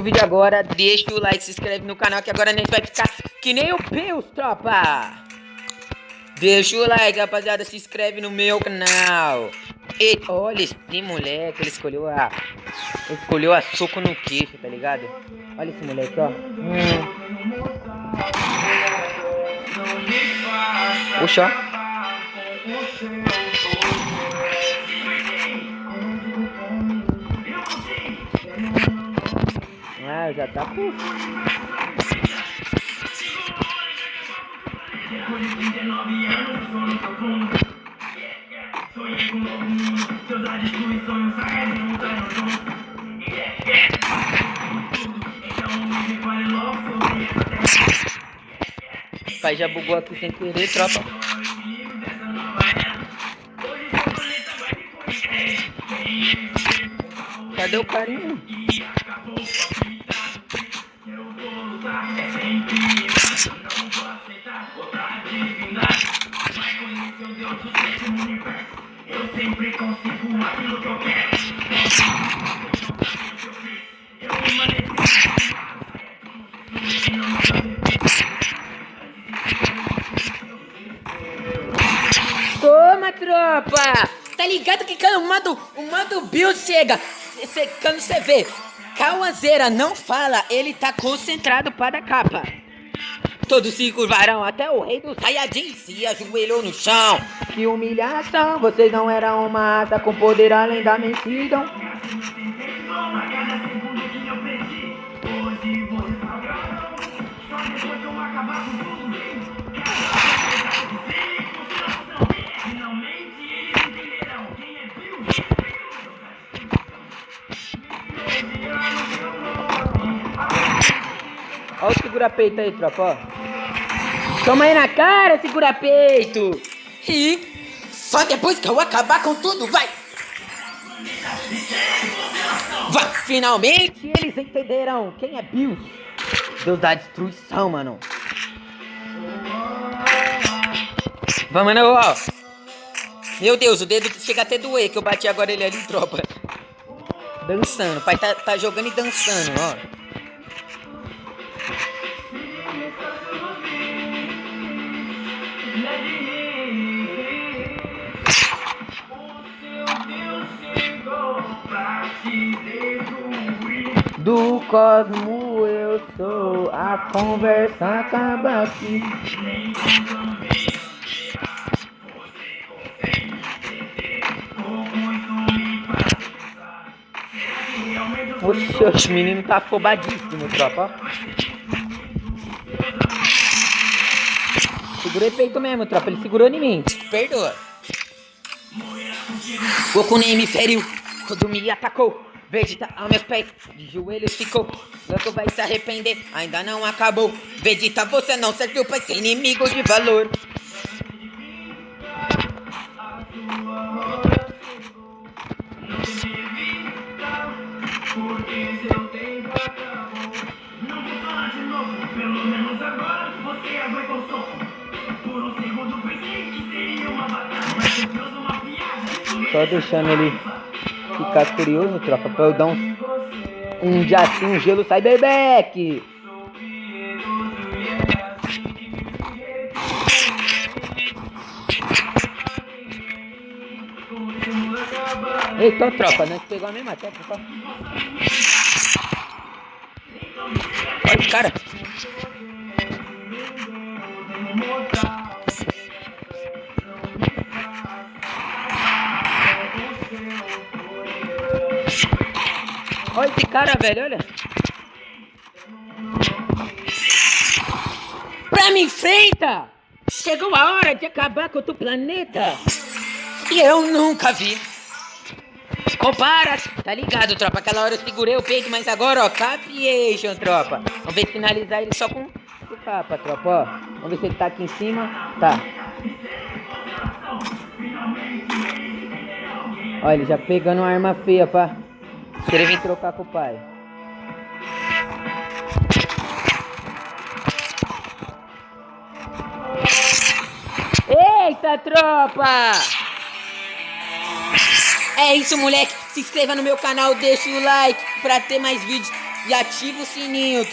vídeo agora, deixa o like, se inscreve no canal que agora a gente vai ficar que nem o Pius, tropa. Deixa o like, rapaziada, se inscreve no meu canal. E olha esse moleque, ele escolheu a soco no queixo, tá ligado? Olha esse moleque, ó. Puxa, ó. Ah, já tá puto. O pai já bugou aqui sem querer, tropa. Cadê o carinho? Eu sempre consigo aquilo que eu quero. Toma, tropa! Tá ligado que quando o mando Bill chega, quando você vê, Cauazeira não fala, ele tá concentrado para a capa. Todos se curvarão, até o rei dos Saiyajins se ajoelhou no chão. Que humilhação, vocês não eram uma asa com poder além da mensidão. Olha o segura-peito aí, tropa, ó. Toma aí na cara, segura-peito. E só depois que eu acabar com tudo, vai. Vai, finalmente eles entenderão quem é Bill. Deus da destruição, mano. Vamos, mano, ó. Meu Deus, o dedo chega até doer, que eu bati agora ele ali, tropa. Dançando, o pai tá jogando e dançando, ó. Do cosmo eu sou, a conversa acaba aqui. Oxe, os meninos tá afobadíssimo, tropa. Segurei peito mesmo, tropa. Ele segurou em mim. Perdoa. Goku nem me feriu quando me atacou. Vegeta aos meus pés, de joelhos ficou. Goku vai se arrepender, ainda não acabou. Vegeta, você não serviu pra ser inimigo de valor. Porque seu tempo acabou. Não vou falar de novo, pelo menos agora você aguentou o soco. Por um segundo pensei que seria uma batalha, mas você fez uma piada. Só deixando ele ficar curioso, tropa, pra eu dar um jatinho, um gelo cyberback. Eita, tropa, nós pegou a mesma técnica. Olha os caras. Olha esse cara, velho, olha. Pra me enfrenta! Chegou a hora de acabar com o teu planeta. E eu nunca vi. Compara, tá ligado, tropa? Aquela hora eu segurei o peito, mas agora, ó, capiation, tropa. Vamos ver finalizar ele só com o capa, tropa, ó. Vamos ver se ele tá aqui em cima. Tá. Olha, ele já pegando uma arma feia, pá. Querer vir trocar com o pai. Eita, tropa! É isso, moleque. Se inscreva no meu canal, deixa o like pra ter mais vídeos. e ativa o sininho.